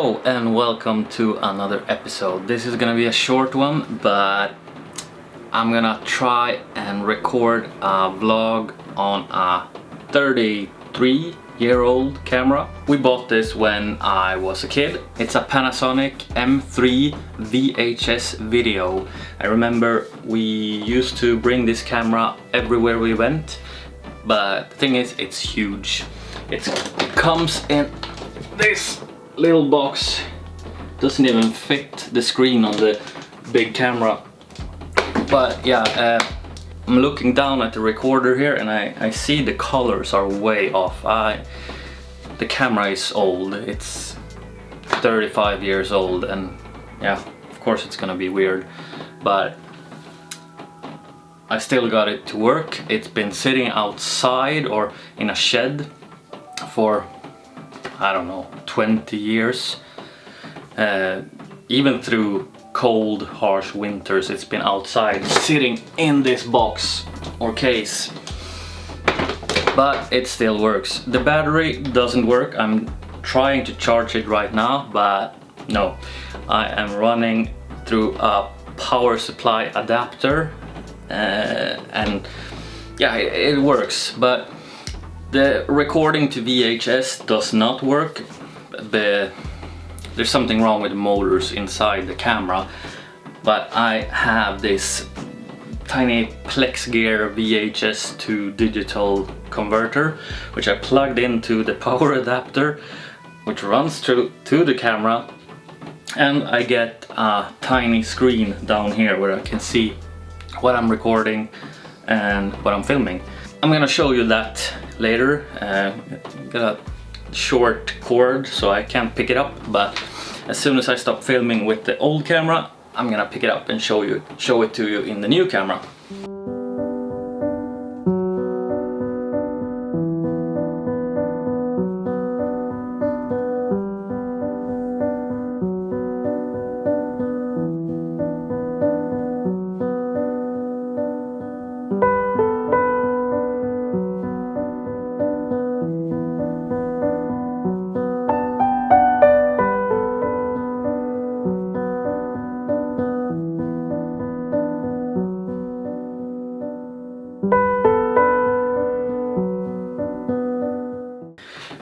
Hello and welcome to another episode. This is gonna be a short one, but I'm gonna try and record a vlog on a 33-year-old camera. We bought this when I was a kid. It's a Panasonic M3 VHS Video. I remember we used to bring this camera everywhere we went, but the thing is, it's huge. It comes in this little box. Doesn't even fit the screen on the big camera. But yeah, I'm looking down at the recorder here and I see the colors are way off. The camera is old. It's 35 years old, and yeah, of course it's gonna be weird, but I still got it to work. It's been sitting outside or in a shed for, I don't know, 20 years. Even through cold, harsh winters, it's been outside sitting in this box or case. But it still works. The battery doesn't work. I'm trying to charge it right now, but no. I am running through a power supply adapter, and yeah, it works, but the recording to VHS does not work. There's something wrong with the motors inside the camera, but I have this tiny Plex Gear VHS to digital converter, which I plugged into the power adapter, which runs through to the camera, and I get a tiny screen down here where I can see what I'm recording and what I'm filming. I'm gonna show you that later. Got a short cord so I can't pick it up, but as soon as I stop filming with the old camera, I'm gonna pick it up and show it to you in the new camera.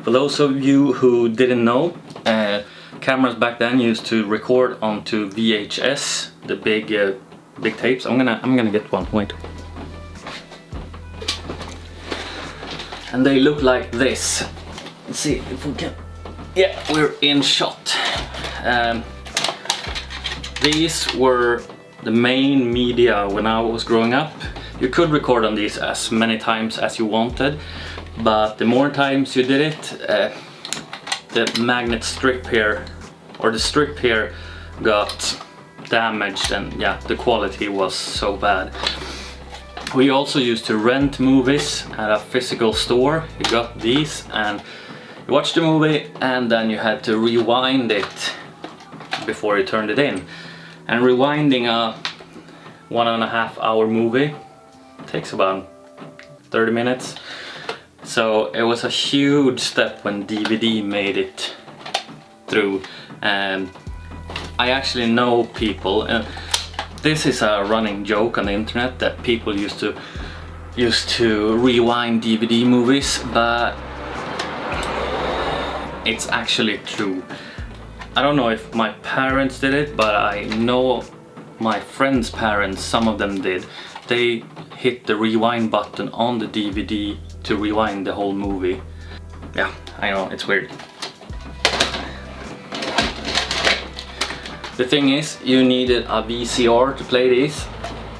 For those of you who didn't know, cameras back then used to record onto VHS, the big tapes. I'm gonna get one. Wait. And they look like this. Let's see if we can. Yeah, we're in shot. These were the main media when I was growing up. You could record on these as many times as you wanted, but the more times you did it, the magnet strip here, or the strip here, got damaged, and yeah, the quality was so bad. We also used to rent movies at a physical store. You got these and you watched the movie, and then you had to rewind it before you turned it in. And rewinding a 1.5 hour movie takes about 30 minutes. So it was a huge step when DVD made it through, and I actually know people, and this is a running joke on the internet that people used to rewind DVD movies, but it's actually true. I don't know if my parents did it, but I know my friends' parents, some of them did. They hit the rewind button on the DVD to rewind the whole movie. Yeah, I know, it's weird. The thing is, you needed a VCR to play these,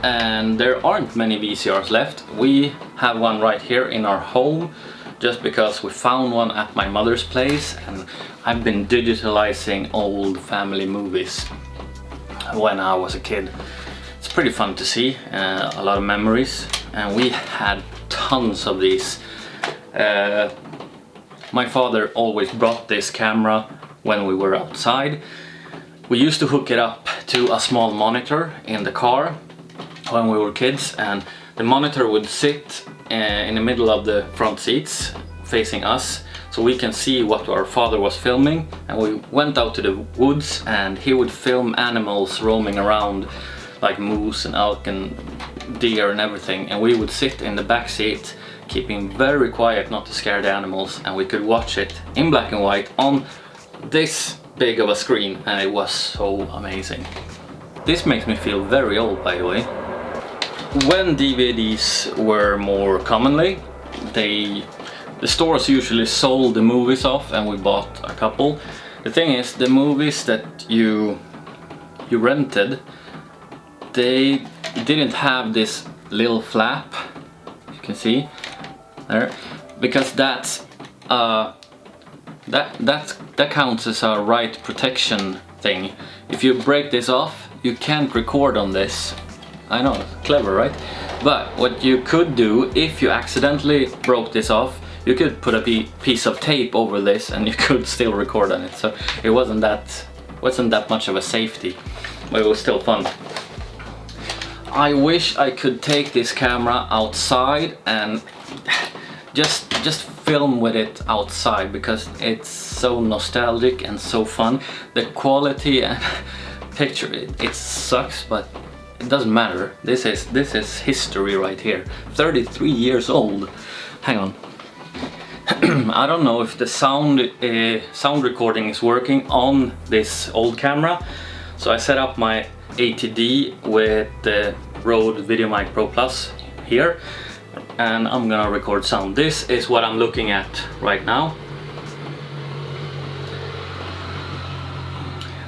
and there aren't many VCRs left. We have one right here in our home, just because we found one at my mother's place, and I've been digitalizing old family movies when I was a kid. It's pretty fun to see, a lot of memories, and we had tons of these. My father always brought this camera when we were outside. We used to hook it up to a small monitor in the car when we were kids, and the monitor would sit in the middle of the front seats facing us, so we can see what our father was filming, and we went out to the woods and he would film animals roaming around like moose and elk and deer and everything, and we would sit in the back seat keeping very quiet not to scare the animals, and we could watch it in black and white on this big of a screen, and it was so amazing. This makes me feel very old, by the way. When DVDs were more commonly, the stores usually sold the movies off, and we bought a couple. The thing is, the movies that you rented, they didn't have this little flap, you can see there, because that counts as a right protection thing. If you break this off, you can't record on this. I know, clever, right? But what you could do, if you accidentally broke this off, you could put a piece of tape over this and you could still record on it. So it wasn't that much of a safety, but it was still fun. I wish I could take this camera outside and just film with it outside, because it's so nostalgic and so fun. The quality and picture, it sucks, but it doesn't matter. This is history right here. 33 years old. Hang on. I don't know if the sound recording is working on this old camera, so I set up my ATD with the Rode VideoMic Pro Plus here, and I'm gonna record sound. This is what I'm looking at right now.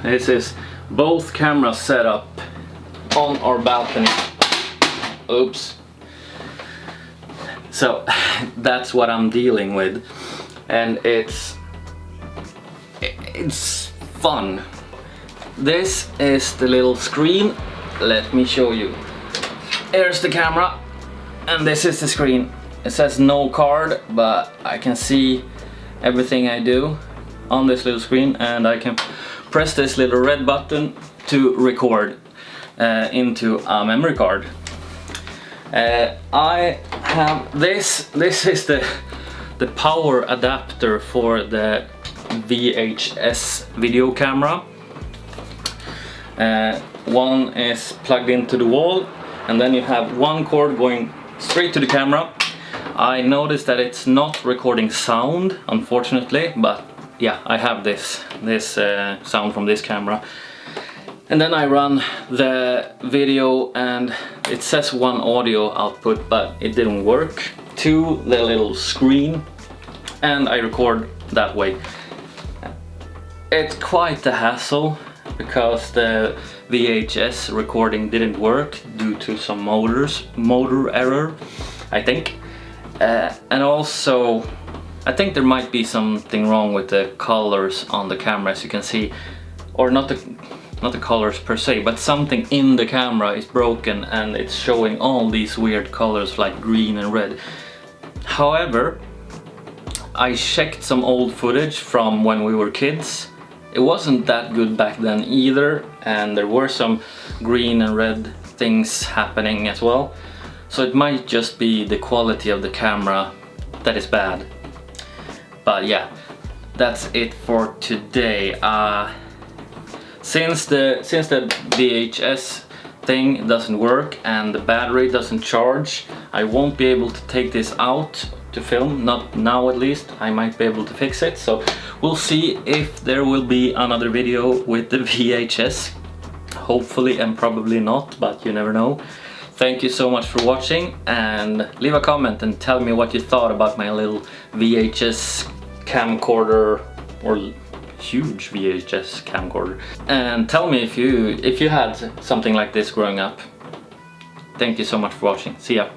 This is both cameras set up on our balcony. Oops. So that's what I'm dealing with, and it's fun. This is the little screen. Let me show you. Here's the camera, and this is the screen. It says no card, but I can see everything I do on this little screen, and I can press this little red button to record into a memory card. I have this is the power adapter for the VHS video camera. One is plugged into the wall, and then you have one cord going straight to the camera. I noticed that it's not recording sound, unfortunately, but yeah, I have this sound from this camera. And then I run the video, and it says one audio output, but it didn't work, to the little screen, and I record that way. It's quite a hassle, because the VHS recording didn't work due to some motor error, I think. And also, I think there might be something wrong with the colors on the camera, as you can see, or not the colors per se, but something in the camera is broken and it's showing all these weird colors like green and red. However, I checked some old footage from when we were kids. It wasn't that good back then either, and there were some green and red things happening as well. So it might just be the quality of the camera that is bad. But yeah, that's it for today. Since the VHS thing doesn't work and the battery doesn't charge, I won't be able to take this out to film, not now at least. I might be able to fix it, so we'll see if there will be another video with the VHS. Hopefully, and probably not, but you never know. Thank you so much for watching, and leave a comment and tell me what you thought about my little VHS camcorder, or huge VHS camcorder, and tell me if you had something like this growing up. Thank you so much for watching. See ya.